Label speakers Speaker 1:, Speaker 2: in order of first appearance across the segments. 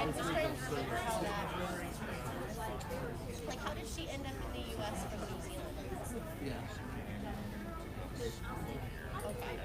Speaker 1: I'm just trying to remember how that. Like, how did she end up in the U.S. from New Zealand?
Speaker 2: Yeah.
Speaker 1: Okay.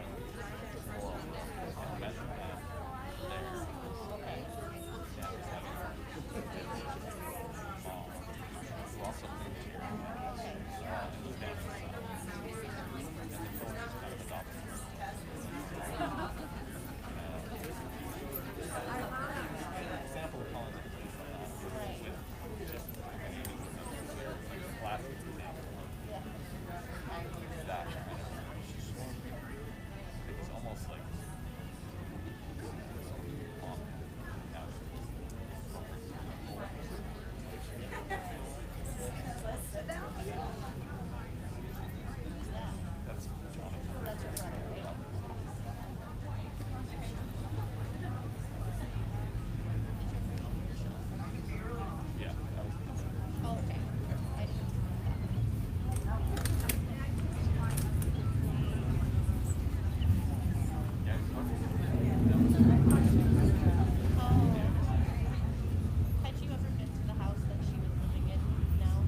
Speaker 1: That's your brother, right? Oh, okay. I didn't. Oh. Had you ever been to the house that she was living in now?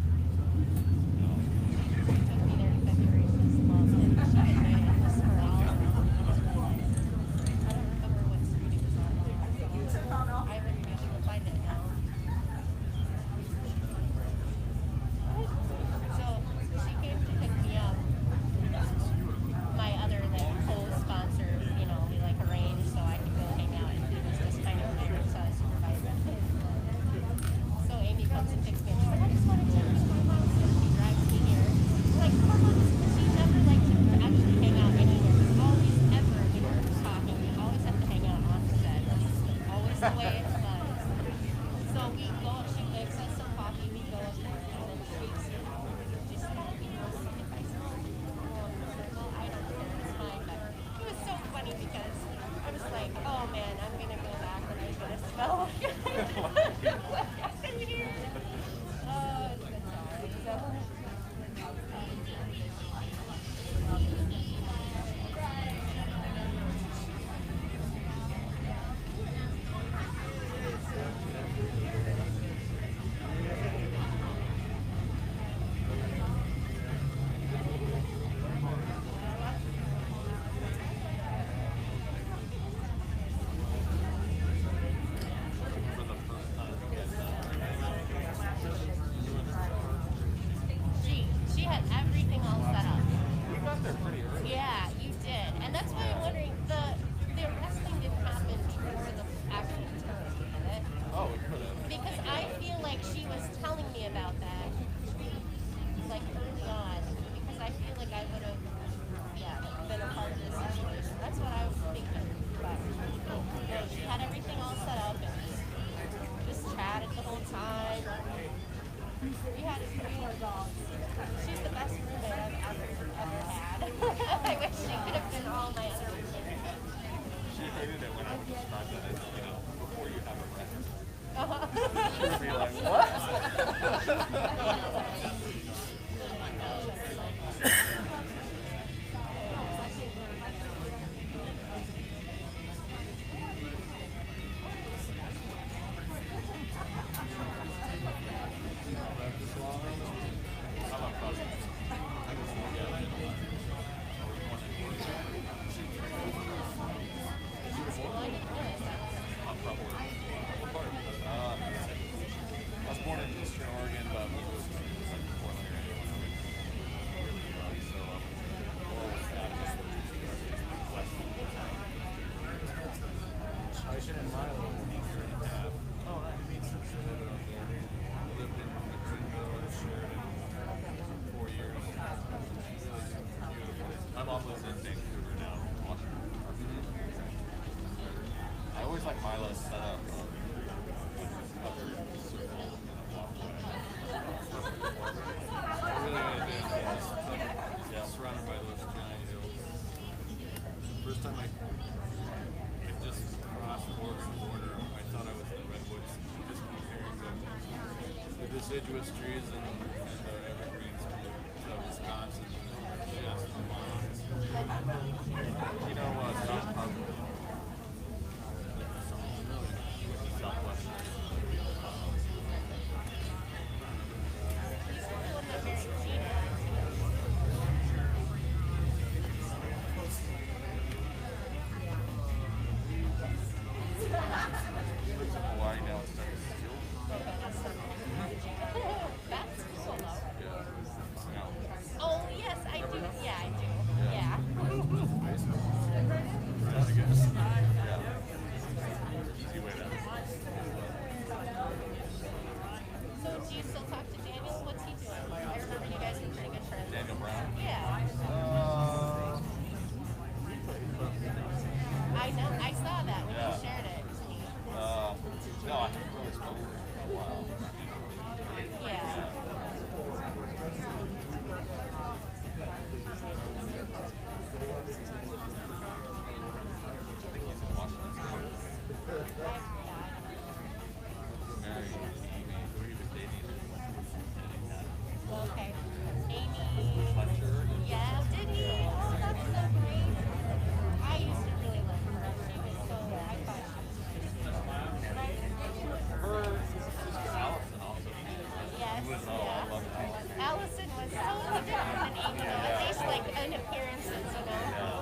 Speaker 1: She took me there in February and just loved it. She had made it just for all around. I don't remember what street it was on. I wouldn't be able to find it now. So she came to pick me up. My other like co-sponsor, you know, we like arranged so I could go hang out, and he was just kind of my supervisor. So Amy comes and picks me up. She's like, I just want to take you to my house, and she drives me here. I'm like, come on, she never liked to actually hang out anywhere. It's always ever here talking. We always have to hang out on set. That's always the way it was. So we go, she makes us some coffee, we go up there, and then she's, you know, just like, you know, if I smell well, I don't care, it's fine. But it was so funny because I was like, oh man, I'm gonna go back and I'm gonna smell what happened here. Oh, it's been sorry. So. She had everything all set up.
Speaker 2: We got there pretty early.
Speaker 1: Yeah, you did. And that's why I'm wondering, the arresting didn't happen before the actual term, did it?
Speaker 2: Oh, we could have.
Speaker 1: Because I feel like she was telling me about that, like early on, because I feel like I would have, yeah, been a part of this situation. That's what I was thinking. But she had everything all set up and just chatted the whole time. We had a she's the best roommate I've ever had. I wish she could have been all my other roommates.
Speaker 2: She hated it when I would describe that as, you know, before you have a record.
Speaker 1: Uh-huh.
Speaker 2: She would be like, what? I was born in Eastern Oregon, but moved to Portland area when I was so I shouldn't mind a little year and a half. Oh, that means some shit. Lived in Greenville, Sheridan, 4 years. My mom lives in Vancouver now, Washington. I always like Milo's setup. Surrounded by those giant hills. First time I just crossed the border, I thought I was in the redwoods. Just comparing the deciduous trees and evergreens of Wisconsin. Just lawns. You know, South Park. Southwest.
Speaker 1: Yeah. Okay. Amy. Yeah, did he? Oh, that's so great. I used to really love her. She was so, I thought
Speaker 2: Her sister Allison also.
Speaker 1: yes,
Speaker 2: Oh, I love her.
Speaker 1: Allison was so different than Amy, though, at least like in appearances, you know.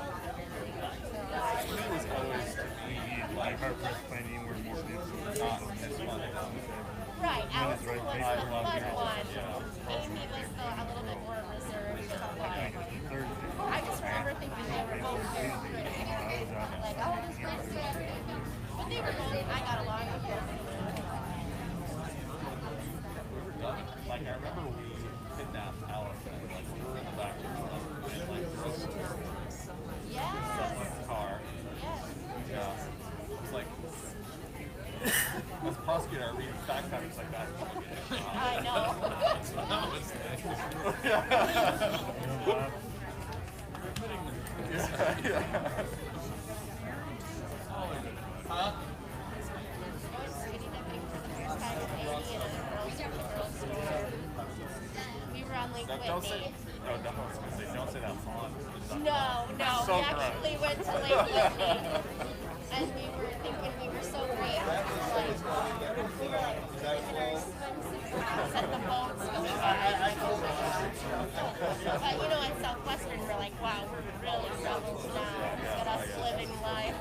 Speaker 2: He was always to me like her participating were more not as fun as
Speaker 1: Right, Allison was the
Speaker 2: I love
Speaker 1: fun
Speaker 2: her.
Speaker 1: one.
Speaker 2: Yeah.
Speaker 1: Amy was a little bit more reserved. I just remember thinking they were both very pretty. Like, oh, this person. But they were both, I got along with both of them.
Speaker 2: Like I remember we kidnapped Allison, like we were in the back room and like drove to
Speaker 1: Yes.
Speaker 2: someone's car.
Speaker 1: Yes.
Speaker 2: Yeah. It's like as a prosecutor, I read fact patterns like that.
Speaker 1: I know. We were on Lake
Speaker 2: Don't say.
Speaker 1: Whitney.
Speaker 2: No, don't say. Don't say that font.
Speaker 1: No,
Speaker 2: So
Speaker 1: we actually went to Lake Whitney, and we were thinking we were so great. We were like living our swimsuits at the boats going by. But you know, in Southwestern, we're like, wow, we're really rebels now. Look at us living life.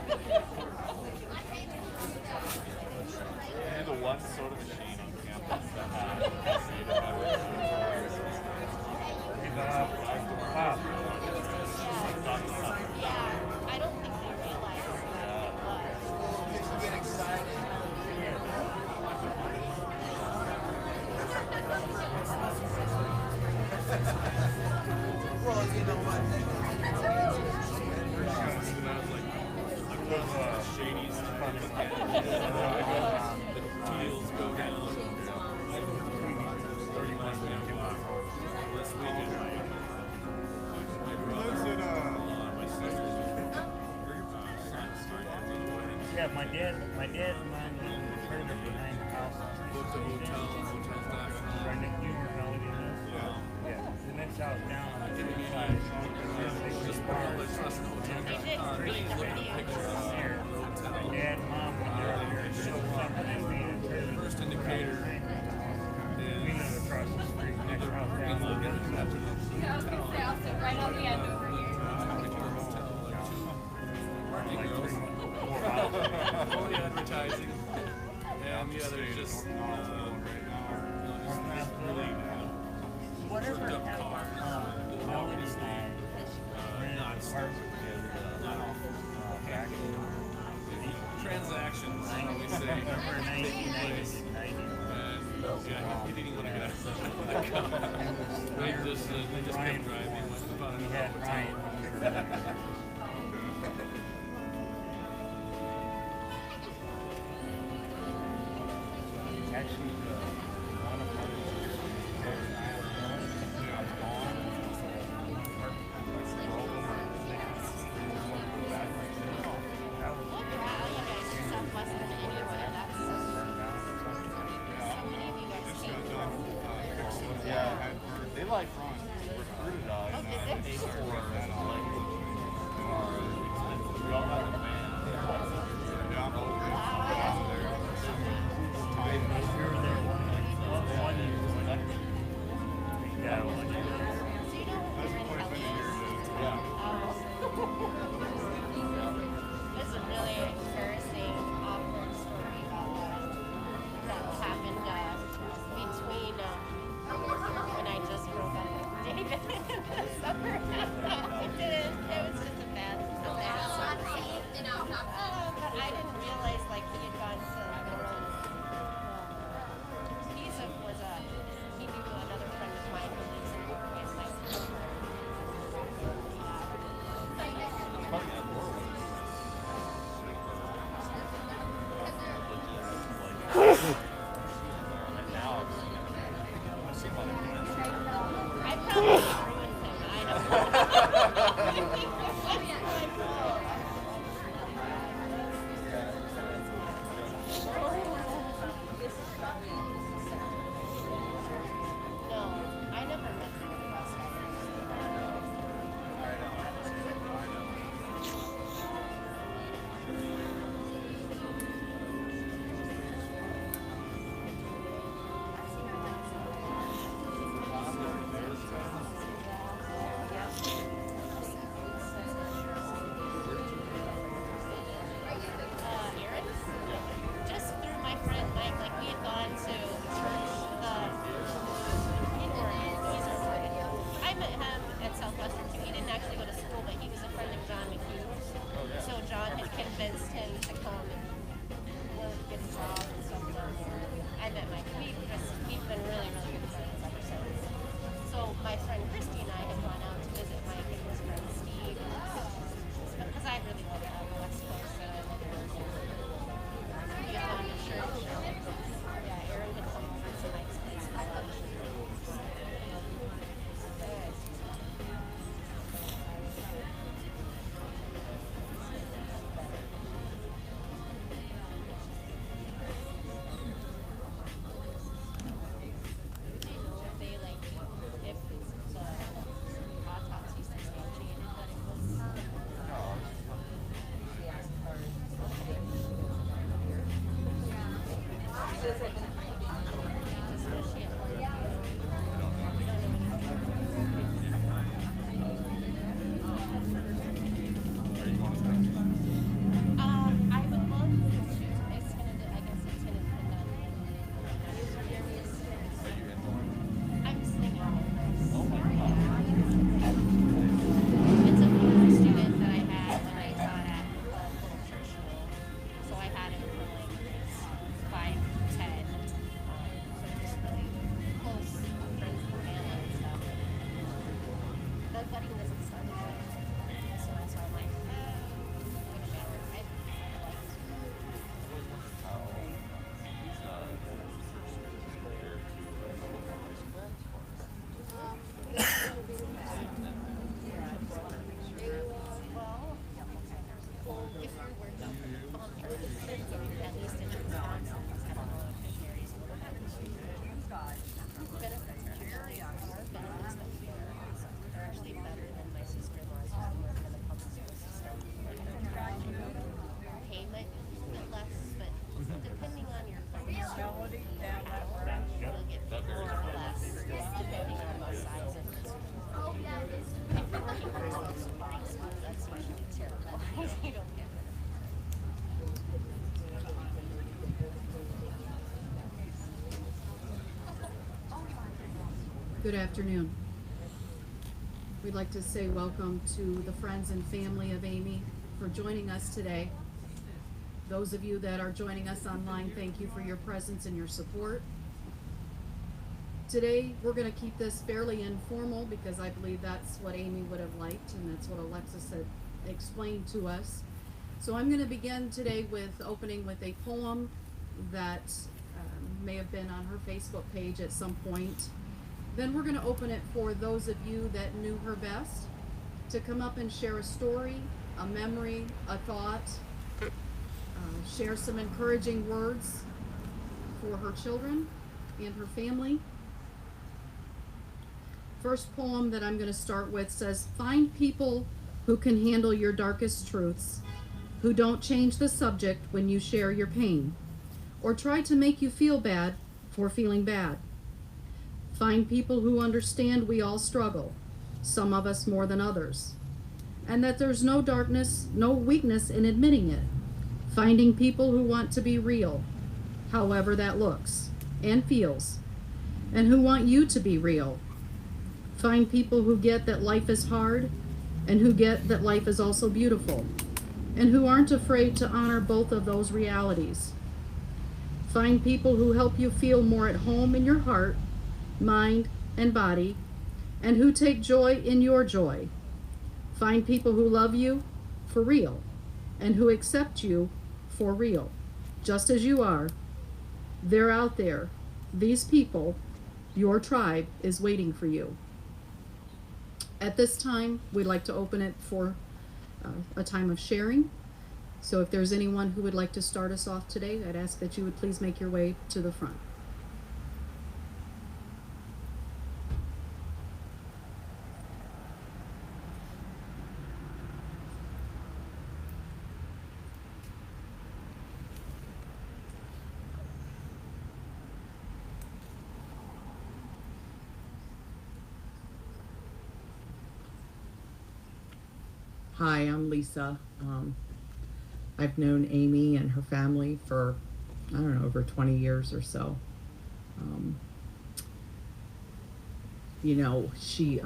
Speaker 2: You're the one soda machine on campus that had
Speaker 1: Yeah, I don't think they realized it was.
Speaker 3: Get excited. Well, you know what?
Speaker 2: Shady's the deals go down. This weekend, my brother, my sister's
Speaker 4: Yeah, my dad and mine lived in the trailer behind the house.
Speaker 2: booked a hotel, hotel's back.
Speaker 4: Right next to you, Melody and this. Yeah. The next house down on the other side.
Speaker 2: Just let's trust in the hotel.
Speaker 1: They did great videos.
Speaker 4: Here. My dad and mom, when they're up here, show something and we in the trailer.
Speaker 2: First indicator
Speaker 4: We live across the street, next house down on the other side.
Speaker 5: Yeah, I was gonna say, I'll sit right on the end over here.
Speaker 2: Only advertising, and the other just really
Speaker 4: Whatever
Speaker 2: up car.
Speaker 4: Melody's name,
Speaker 2: Nuts. Transactions, we say,
Speaker 4: November
Speaker 2: taking place.
Speaker 4: 1990.
Speaker 2: And yeah, he didn't want to get out of the car. They just kept driving. About
Speaker 4: We
Speaker 2: an
Speaker 4: had
Speaker 2: hour.
Speaker 4: Ryan. Actually, one of my
Speaker 1: Wow, you guys are Southwestern anywhere. That's so many of you guys came.
Speaker 2: Yeah, they like recruited us.
Speaker 1: Oh, did they?
Speaker 2: For like we all had a band.
Speaker 1: So you know who Karen Kelly is?
Speaker 2: Yeah.
Speaker 1: This is a really embarrassing, awkward story that happened between when I just broke up with David in the summer. Especially at work. I would love to. It's gonna. I guess it's gonna depend on when. I'm sitting out of this. It's a former student that I had when I taught at Little Church School. So I had him for like 5, 10. So just really close friends and family and stuff. The wedding doesn't start until so that's why I'm like, whatever. I liked well, if you're working at least in Wisconsin, I don't know if it varies a little bit. Benefits are benefits that we are actually better than my sister-in-law's who's working in the public school system. Pay might be a little bit less, but depending on your you'll get more or less, depending on the size of the school. If you're working for a small school, that's usually terrible. You don't get it.
Speaker 3: Good afternoon. We'd like to say welcome to the friends and family of Amy for joining us today. Those of you that are joining us online, thank you for your presence and your support. Today, we're going to keep this fairly informal because I believe that's what Amy would have liked and that's what Alexis had explained to us. So I'm going to begin today with opening with a poem that may have been on her Facebook page at some point. Then we're going to open it for those of you that knew her best to come up and share a story, a memory, a thought, share some encouraging words for her children and her family. First poem that I'm going to start with says, find people who can handle your darkest truths, who don't change the subject when you share your pain, or try to make you feel bad for feeling bad. Find people who understand we all struggle, some of us more than others, and that there's no darkness, no weakness in admitting it. Finding people who want to be real, however that looks and feels, and who want you to be real. Find people who get that life is hard and who get that life is also beautiful, and who aren't afraid to honor both of those realities. Find people who help you feel more at home in your heart, mind, and body, and who take joy in your joy. Find people who love you for real and who accept you for real, just as you are. They're out there. These people, your tribe, is waiting for you. At this time, we'd like to open it for a time of sharing. So if there's anyone who would like to start us off today, I'd ask that you would please make your way to the front. Hi, I'm Lisa. I've known Amy and her family for, I don't know, over 20 years or so. You know, she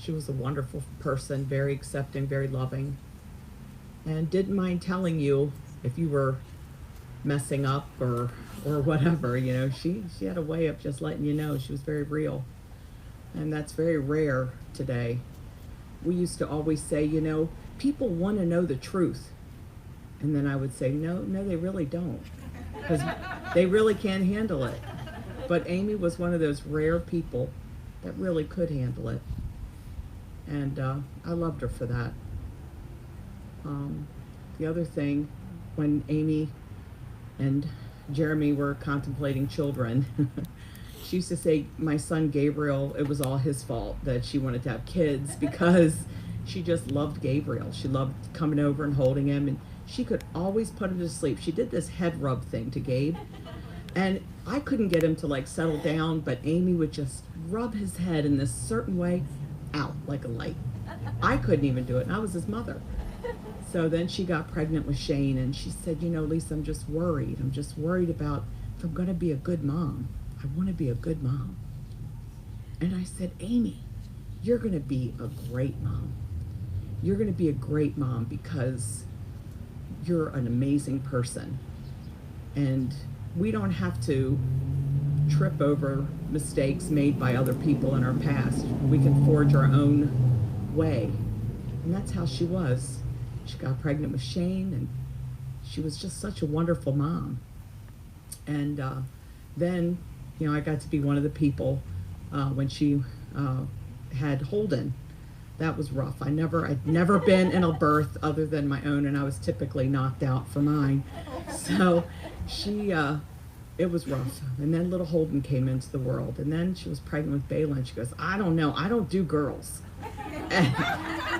Speaker 3: was a wonderful person, very accepting, very loving, and didn't mind telling you if you were messing up or whatever. You know, she had a way of just letting you know. She was very real, and that's very rare today. We used to always say, you know, people want to know the truth. And then I would say, no, they really don't. Because they really can't handle it. But Amy was one of those rare people that really could handle it. And I loved her for that. The other thing, when Amy and Jeremy were contemplating children, she used to say, my son Gabriel, it was all his fault that she wanted to have kids because she just loved Gabriel. She loved coming over and holding him, and she could always put him to sleep. She did this head rub thing to Gabe
Speaker 6: And I couldn't get him to like settle down, but Amy would just rub his head in this certain way, out like a light. I couldn't even do it, and I was his mother. So then she got pregnant with Shane, and she said, you know, Lisa, I'm just worried. I'm just worried about if I'm going to be a good mom. I want to be a good mom. And I said, Amy, you're going to be a great mom. You're going to be a great mom because you're an amazing person. And we don't have to trip over mistakes made by other people in our past. We can forge our own way. And that's how she was. She got pregnant with Shane, and she was just such a wonderful mom. And then, you know, I got to be one of the people when she had Holden. That was rough. I'd never been in a birth other than my own, and I was typically knocked out for mine. So it was rough. And then little Holden came into the world, and then she was pregnant with Bayla, and she goes, I don't know, I don't do girls. And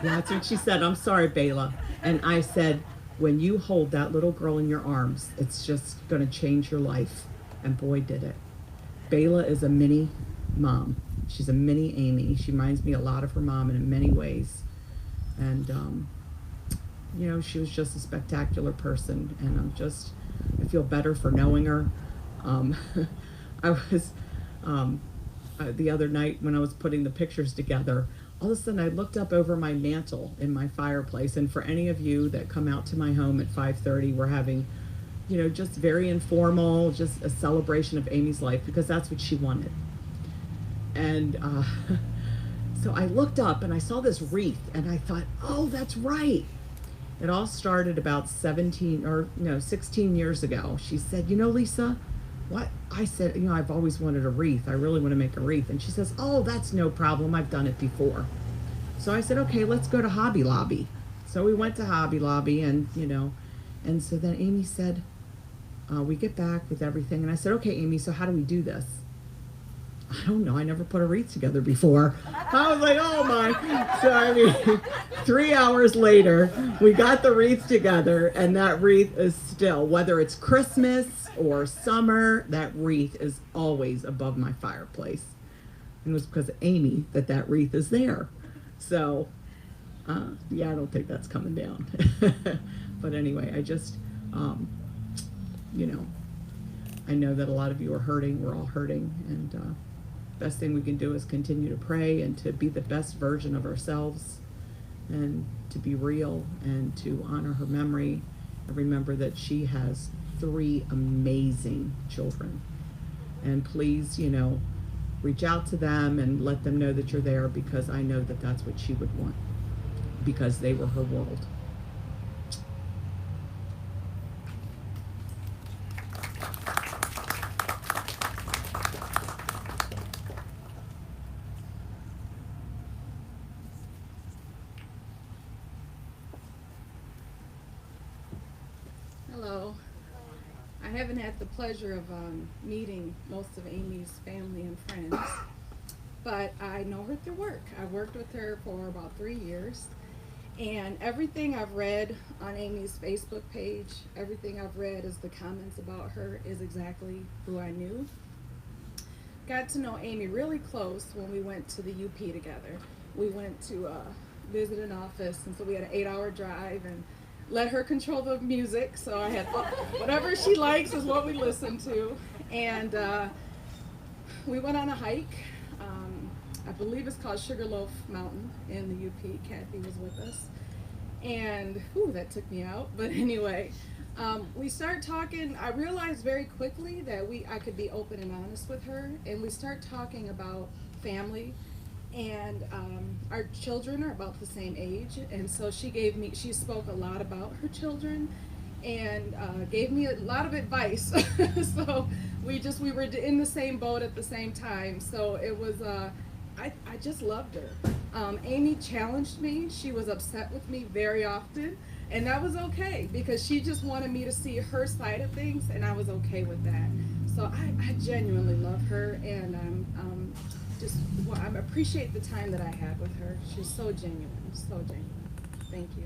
Speaker 6: that's what she said. I'm sorry, Bayla. And I said, when you hold that little girl in your arms, it's just going to change your life. And boy, did it. Bayla is a mini mom. She's a mini Amy. She reminds me a lot of her mom in many ways. And, you know, she was just a spectacular person. And I feel better for knowing her. I was, the other night when I was putting the pictures together, all of a sudden I looked up over my mantle in my fireplace, and for any of you that come out to my home at 5:30, we're having, you know, just very informal, just a celebration of Amy's life, because that's what she wanted. And so I looked up and I saw this wreath, and I thought, oh, that's right. It all started about 16 years ago. She said, you know, Lisa, what? I said, you know, I've always wanted a wreath. I really want to make a wreath. And she says, oh, that's no problem. I've done it before. So I said, okay, let's go to Hobby Lobby. So we went to Hobby Lobby, and, you know, and so then Amy said, we get back with everything. And I said, okay, Amy, so how do we do this? I don't know. I never put a wreath together before. I was like, oh my. So I mean, 3 hours later, we got the wreath together, and that wreath is still, whether it's Christmas or summer, that wreath is always above my fireplace. And it was because of Amy that wreath is there. So, yeah, I don't think that's coming down. But anyway, I just, you know, I know that a lot of you are hurting. We're all hurting. And best thing we can do is continue to pray and to be the best version of ourselves, and to be real, and to honor her memory, and remember that she has 3 amazing children. And please, you know, reach out to them and let them know that you're there, because I know that that's what she would want, because they were her world.
Speaker 3: Hello. I haven't had the pleasure of meeting most of Amy's family and friends, but I know her through work. I worked with her for about 3 years, and everything I've read on Amy's Facebook page, everything I've read as the comments about her is exactly who I knew. Got to know Amy really close when we went to the UP together. We went to visit an office, and so we had an 8-hour drive, and let her control the music, so I had whatever she likes is what we listen to. And we went on a hike. I believe it's called Sugarloaf Mountain in the UP. Kathy was with us, and that took me out. But anyway, we started talking. I realized very quickly that I could be open and honest with her, and we start talking about family. And our children are about the same age, and so she spoke a lot about her children, and gave me a lot of advice. So we were in the same boat at the same time. So it was, I just loved her. Amy challenged me. She was upset with me very often, and that was okay, because she just wanted me to see her side of things, and I was okay with that. So I genuinely love her, and I appreciate the time that I had with her. She's so genuine, so genuine. Thank you.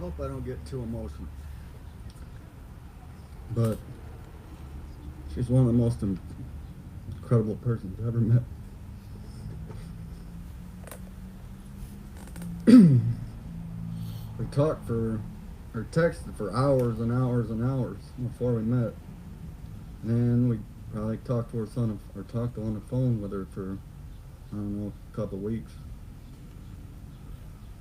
Speaker 7: hope I don't get too emotional. But she's one of the most incredible persons I've ever met. We talked for, or texted for hours and hours and hours before we met. And we probably talked to her son, or talked on the phone with her for, I don't know, a couple of weeks.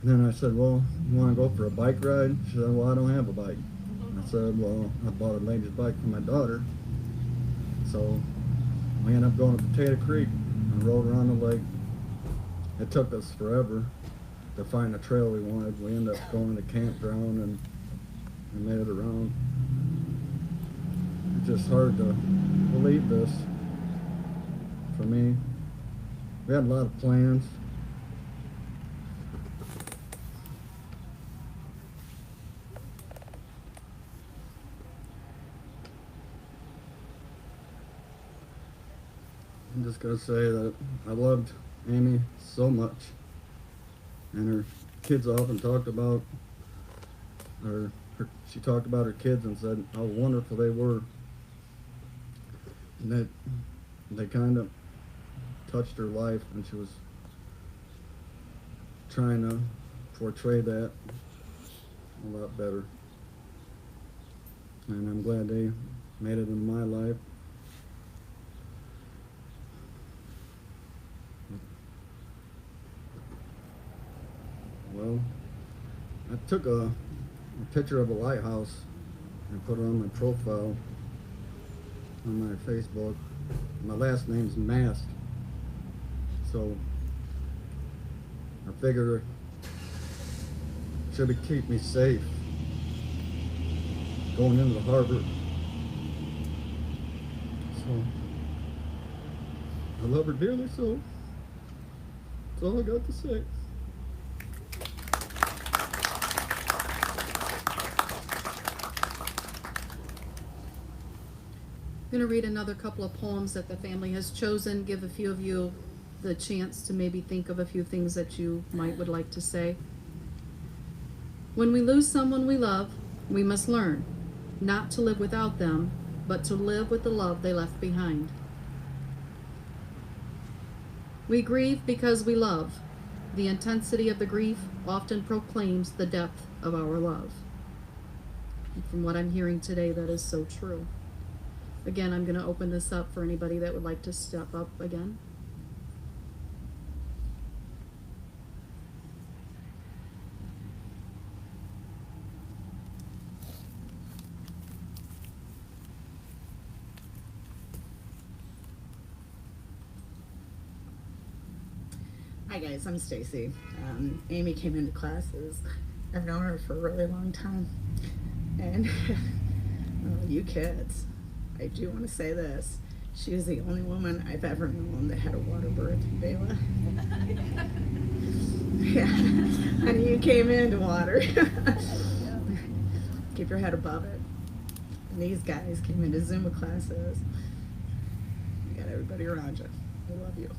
Speaker 7: And then I said, well, you want to go for a bike ride? She said, well, I don't have a bike. I said, well, I bought a ladies' bike for my daughter. So we ended up going to Potato Creek and rode around the lake. It took us forever to find the trail we wanted. We ended up going to the campground and we made it around. It's just hard to believe this for me. We had a lot of plans. I'm just gonna say that I loved Amy so much, and her kids often talked about, she talked about her kids and said how wonderful they were, and that they kind of touched her life, and she was trying to portray that a lot better. And I'm glad they made it in my life. Well, I took a picture of a lighthouse and put it on my profile on my Facebook. My last name's Mask, so I figured it should keep me safe going into the harbor. So I love her dearly, so that's all I got to say.
Speaker 3: I'm going to read another couple of poems that the family has chosen, give a few of you the chance to maybe think of a few things that you would like to say. When we lose someone we love, we must learn not to live without them, but to live with the love they left behind. We grieve because we love. The intensity of the grief often proclaims the depth of our love. And from what I'm hearing today, that is so true. Again, I'm going to open this up for anybody that would like to step up again.
Speaker 6: Hi guys, I'm Stacy. Amy came into classes. I've known her for a really long time. And you kids, I do want to say this. She is the only woman I've ever known that had a water birth, Bela. Yeah, honey, you came into water. Keep your head above it. And these guys came into Zumba classes. You got everybody around you. I love you.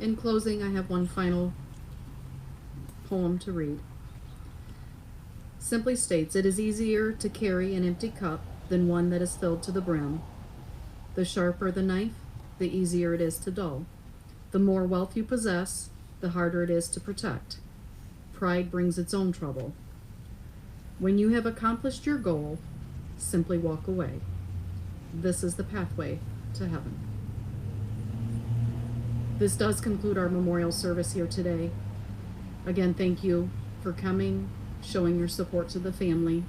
Speaker 3: In closing, I have one final poem to read. Simply states, it is easier to carry an empty cup than one that is filled to the brim. The sharper the knife, the easier it is to dull. The more wealth you possess, the harder it is to protect. Pride brings its own trouble. When you have accomplished your goal, simply walk away. This is the pathway to heaven. This does conclude our memorial service here today. Again, thank you for coming, showing your support to the family.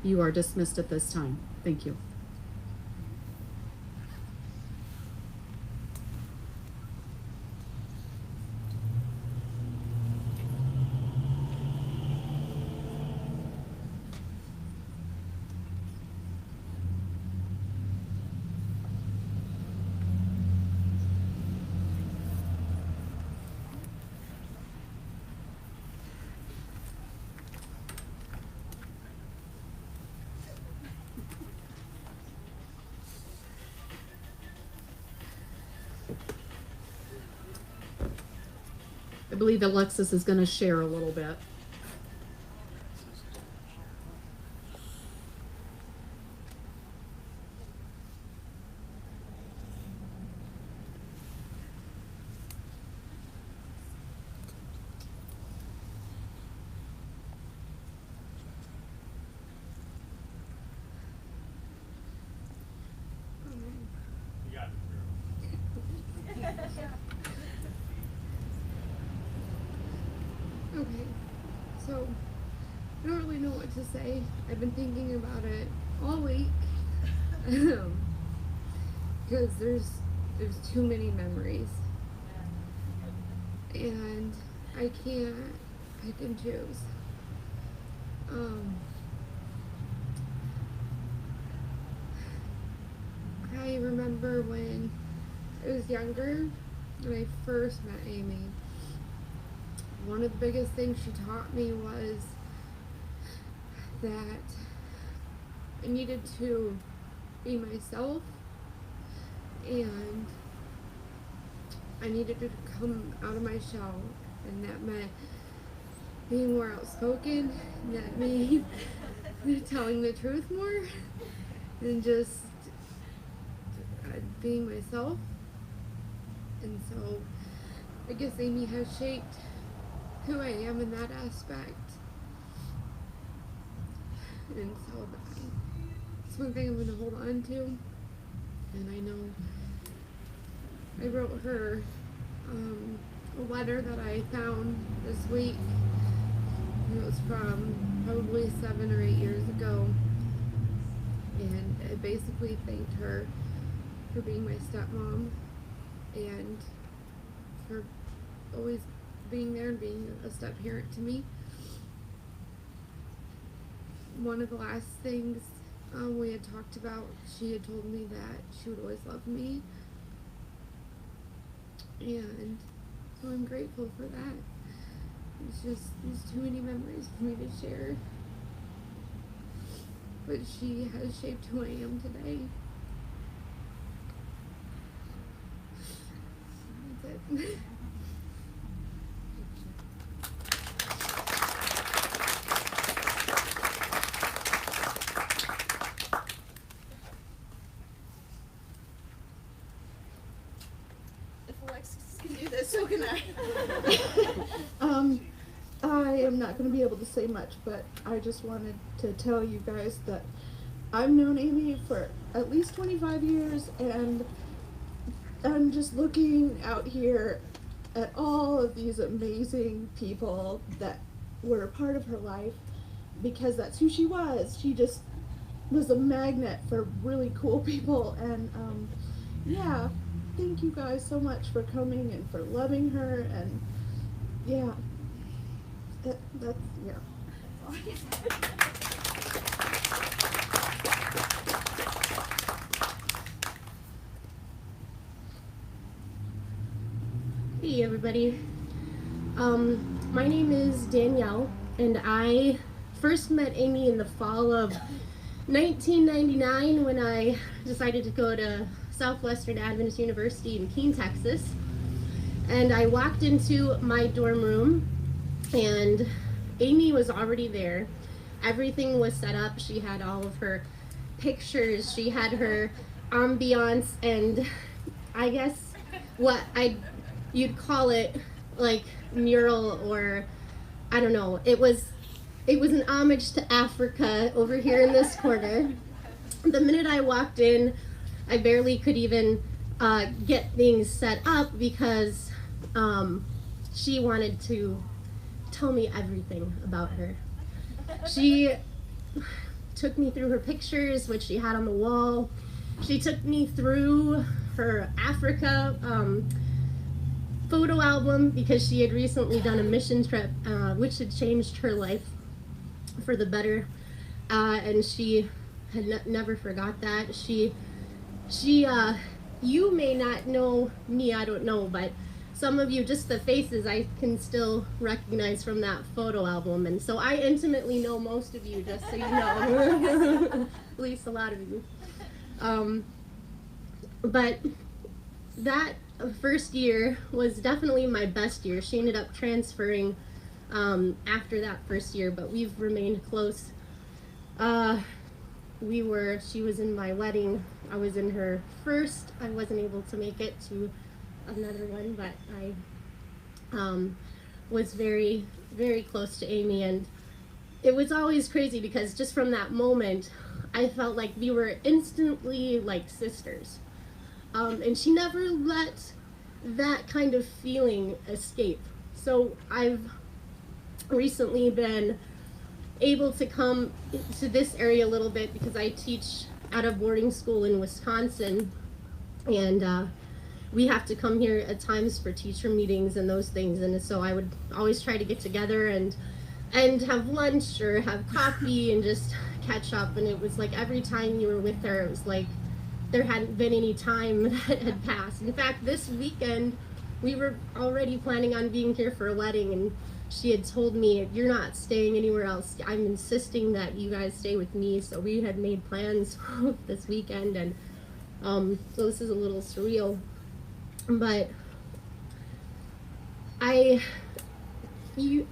Speaker 3: You are dismissed at this time. Thank you. I believe Alexis is going to share a little bit.
Speaker 2: You got it, girl.
Speaker 8: Okay, so I don't really know what to say. I've been thinking about it all week because there's too many memories, and I can't pick and choose. I remember when I was younger, when I first met Amy. One of the biggest things she taught me was that I needed to be myself, and I needed to come out of my shell, and that meant being more outspoken, and that meant telling the truth more, and just being myself. And so I guess Amy has shaped who I am in that aspect. And so it's one thing I'm going to hold on to. And I know I wrote her a letter that I found this week. And it was from probably 7 or 8 years ago. And I basically thanked her for being my stepmom and for always being there and being a step parent to me. One of the last things we had talked about, she had told me that she would always love me, and so I'm grateful for that. It's just, there's too many memories for me to share, but she has shaped who I am today. That's it.
Speaker 5: If Alexis can do this, so can I.
Speaker 9: I am not going to be able to say much, but I just wanted to tell you guys that I've known Amy for at least 25 years, and I'm just looking out here at all of these amazing people that were a part of her life, because that's who she was. She just was a magnet for really cool people, and yeah, thank you guys so much for coming and for loving her, and yeah, that's, yeah.
Speaker 10: Hey everybody, my name is Danielle, and I first met Amy in the fall of 1999 when I decided to go to Southwestern Adventist University in Keene, Texas. And I walked into my dorm room and Amy was already there. Everything was set up. She had all of her pictures, she had her ambiance, and I guess you'd call it like mural, or I don't know. It was an homage to Africa over here in this corner. The minute I walked in, I barely could even get things set up because she wanted to tell me everything about her. She took me through her pictures, which she had on the wall. She took me through her Africa photo album because she had recently done a mission trip which had changed her life for the better, and she had never forgot that. You may not know me, I don't know, but some of you, just the faces I can still recognize from that photo album, and so I intimately know most of you, just so you know. At least a lot of you. But that first year was definitely my best year. She ended up transferring after that first year, but we've remained close. She was in my wedding. I was in her first. I wasn't able to make it to another one, but I was very, very close to Amy, and it was always crazy because just from that moment, I felt like we were instantly like sisters. And she never let that kind of feeling escape. So I've recently been able to come to this area a little bit because I teach at a boarding school in Wisconsin, and we have to come here at times for teacher meetings and those things, and so I would always try to get together and have lunch or have coffee and just catch up. And it was like every time you were with her, it was like there hadn't been any time that had passed. In fact, this weekend we were already planning on being here for a wedding, and she had told me, "You're not staying anywhere else. I'm insisting that you guys stay with me." So we had made plans this weekend, and so this is a little surreal, but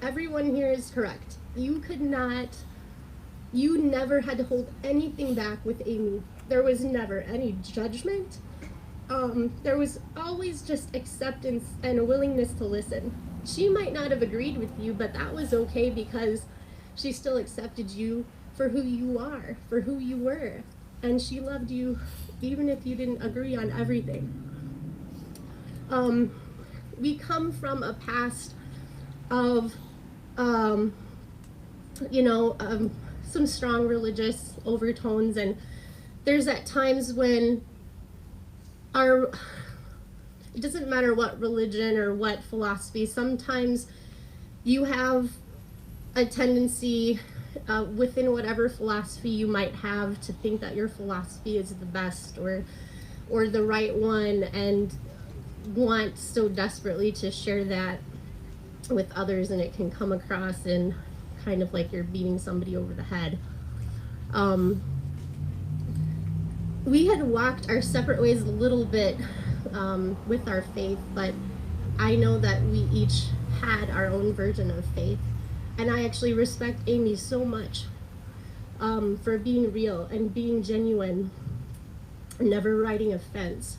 Speaker 10: everyone here is correct. You never had to hold anything back with Amy. There was never any judgment. There was always just acceptance and a willingness to listen. She might not have agreed with you, but that was okay because she still accepted you for who you are, for who you were. And she loved you even if you didn't agree on everything. We come from a past of, some strong religious overtones, and there's at times when it doesn't matter what religion or what philosophy, sometimes you have a tendency within whatever philosophy you might have to think that your philosophy is the best or the right one, and want so desperately to share that with others, and it can come across in kind of like you're beating somebody over the head. We had walked our separate ways a little bit with our faith, but I know that we each had our own version of faith, and I actually respect Amy so much for being real and being genuine, never riding a fence.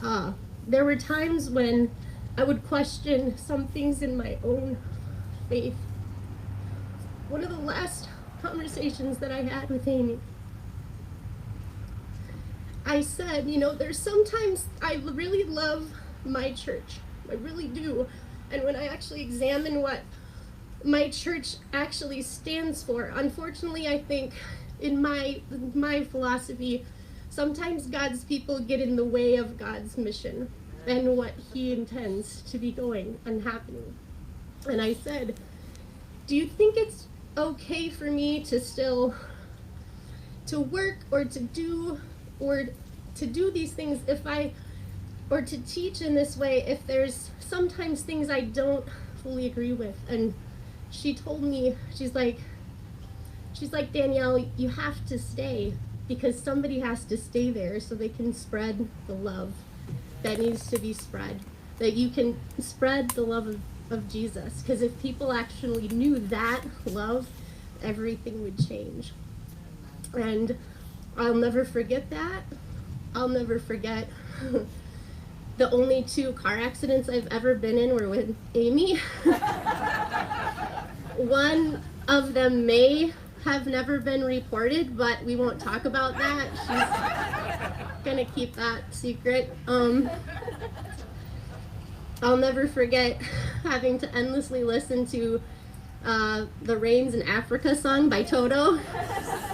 Speaker 10: There were times when I would question some things in my own faith. One of the last conversations that I had with Amy, I said, there's sometimes I really love my church. I really do. And when I actually examine what my church actually stands for, unfortunately, I think in my philosophy, sometimes God's people get in the way of God's mission and what he intends to be going and happening. And I said, do you think it's okay for me to still to work or to do these things or to teach in this way if there's sometimes things I don't fully agree with? And she told me, she's like, Danielle, you have to stay because somebody has to stay there so they can spread the love that needs to be spread, that you can spread the love of Jesus, because if people actually knew that love, everything would change. And I'll never forget that. I'll never forget the only 2 car accidents I've ever been in were with Amy. One of them may have never been reported, but we won't talk about that. She's gonna keep that secret. I'll never forget having to endlessly listen to the Rains in Africa song by Toto.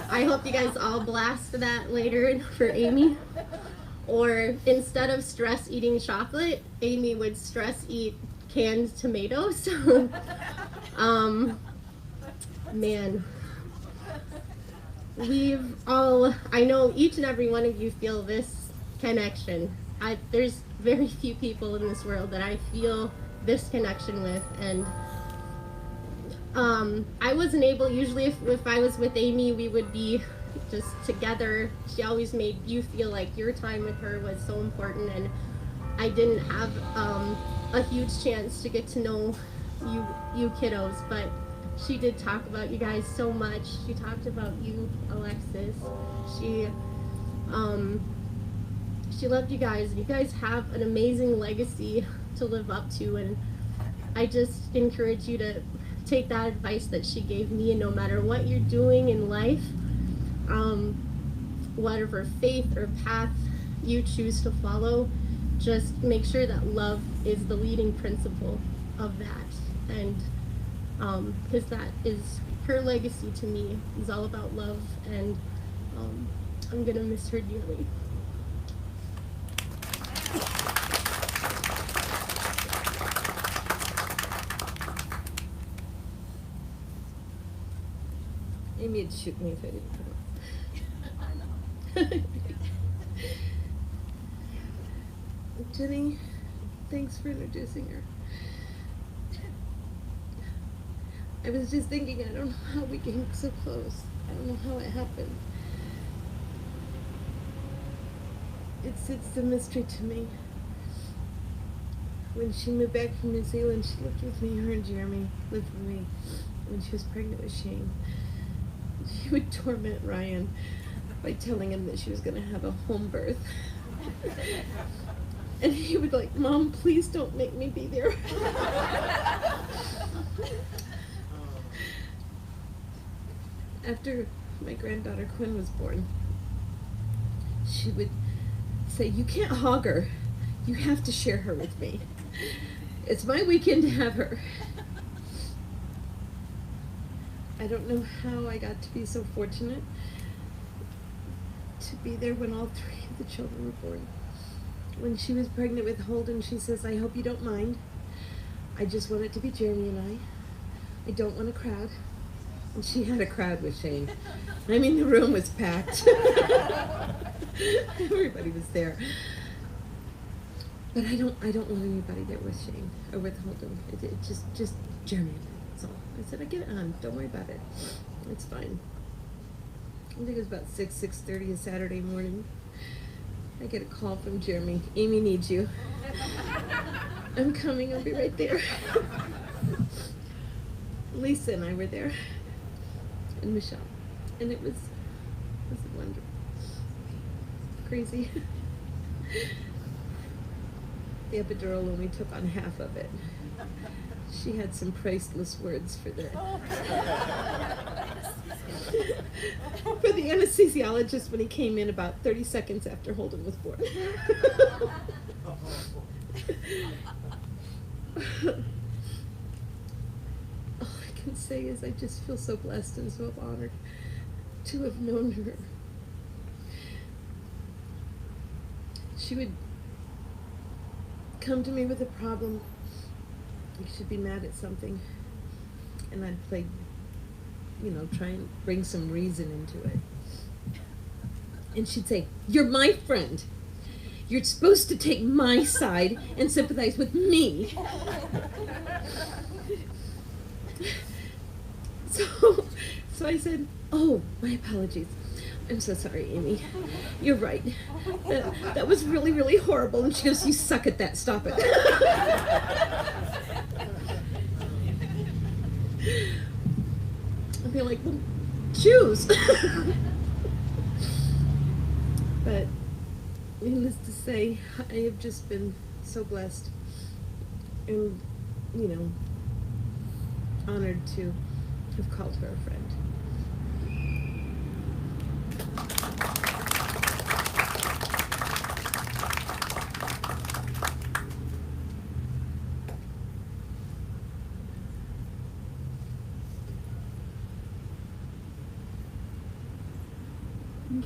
Speaker 10: I hope you guys all blast that later for Amy. Or instead of stress eating chocolate, Amy would stress eat canned tomatoes. Man. I know each and every one of you feel this connection. There's very few people in this world that I feel this connection with, and I wasn't able, usually if I was with Amy, we would be just together. She always made you feel like your time with her was so important, and I didn't have a huge chance to get to know you kiddos, but she did talk about you guys so much. She talked about you, Alexis. She she loved you guys, and you guys have an amazing legacy to live up to, and I just encourage you to take that advice that she gave me, and no matter what you're doing in life, whatever faith or path you choose to follow, just make sure that love is the leading principle of that. And because that is her legacy to me, is all about love, and I'm gonna miss her dearly.
Speaker 9: Amy would shoot me if I didn't come up. Jenny, thanks for introducing her. I was just thinking, I don't know how we came so close. I don't know how it happened. It's a mystery to me. When she moved back from New Zealand, she lived with me. Her and Jeremy lived with me when she was pregnant with Shane. She would torment Ryan by telling him that she was going to have a home birth. And he would like, Mom, please don't make me be there. After my granddaughter Quinn was born, she would say, you can't hog her. You have to share her with me. It's my weekend to have her. I don't know how I got to be so fortunate to be there when all three of the children were born. When she was pregnant with Holden, she says, I hope you don't mind. I just want it to be Jeremy and I don't want a crowd. And she had a crowd with Shane. I mean, the room was packed. Everybody was there. But I don't want anybody there with Shane or with Holden. It just Jeremy and I. That's all. I said, I get it on. Don't worry about it. It's fine. I think it was about 6:30 a Saturday morning. I get a call from Jeremy. Amy needs you. I'm coming. I'll be right there. Lisa and I were there. And Michelle. And it was wonderful. Crazy. The epidural only took on half of it. She had some priceless words for the for the anesthesiologist when he came in about 30 seconds after Holden was born. All I can say is I just feel so blessed and so honored to have known her. She would come to me with a problem. You should be mad at something. And I'd play, try and bring some reason into it. And she'd say, you're my friend. You're supposed to take my side and sympathize with me. So I said, oh, my apologies. I'm so sorry, Amy. You're right. That was really, really horrible. And she goes, you suck at that. Stop it. I'd be like, well, choose. But needless to say, I have just been so blessed and, honored to have called her a friend.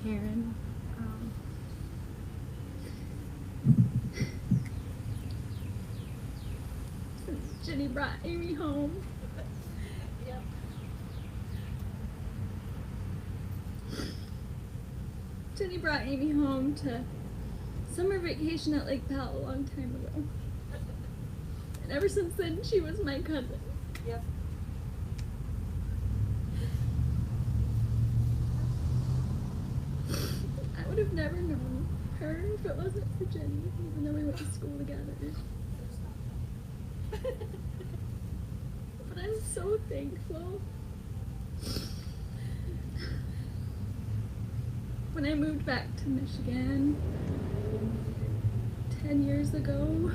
Speaker 5: Karen. Jenny brought Amy home. Yep. Jenny brought Amy home to summer vacation at Lake Powell a long time ago. And ever since then, she was my cousin.
Speaker 1: Yep.
Speaker 5: I would have never known her if it wasn't for Jenny, even though we went to school together. But I'm so thankful. When I moved back to Michigan 10 years ago,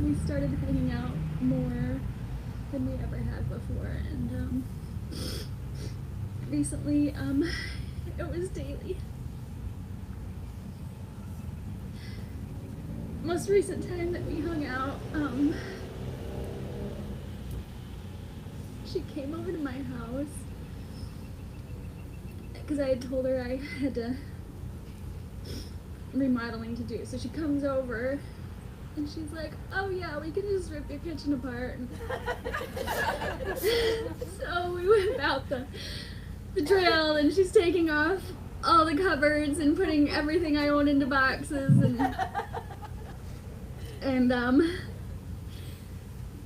Speaker 5: we started hanging out more than we ever had before, and recently it was daily. Most recent time that we hung out, she came over to my house because I had told her I had remodeling to do. So she comes over and she's like, "Oh yeah, we can just rip your kitchen apart." So we whip out the drill, and she's taking off all the cupboards and putting everything I own into boxes, and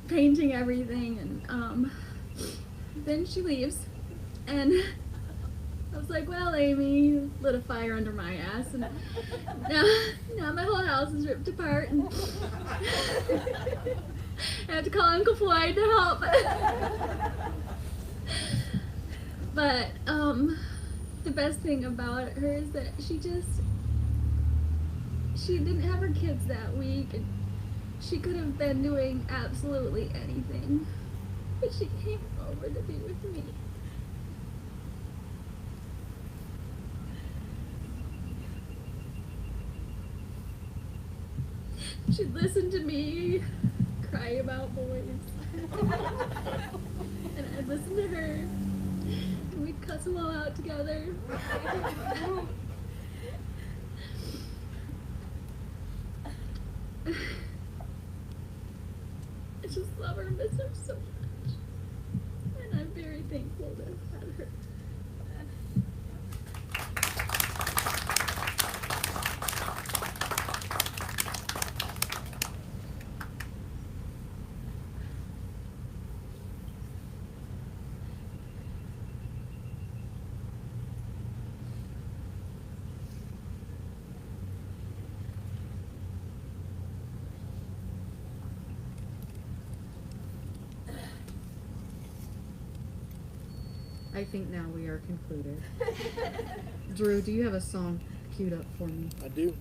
Speaker 5: painting everything, and then she leaves, and I was like, "Well, Amy, you lit a fire under my ass, and now my whole house is ripped apart, and I have to call Uncle Floyd to help." But the best thing about her is that she didn't have her kids that week, and she could have been doing absolutely anything, but she came over to be with me. She'd listen to me cry about boys, and I'd listen to her, and we'd cuss them all out together. I just love her and miss her so much, and I'm very thankful to have had her.
Speaker 3: I think now we are concluded. Drew, do you have a song queued up for me?
Speaker 11: I do.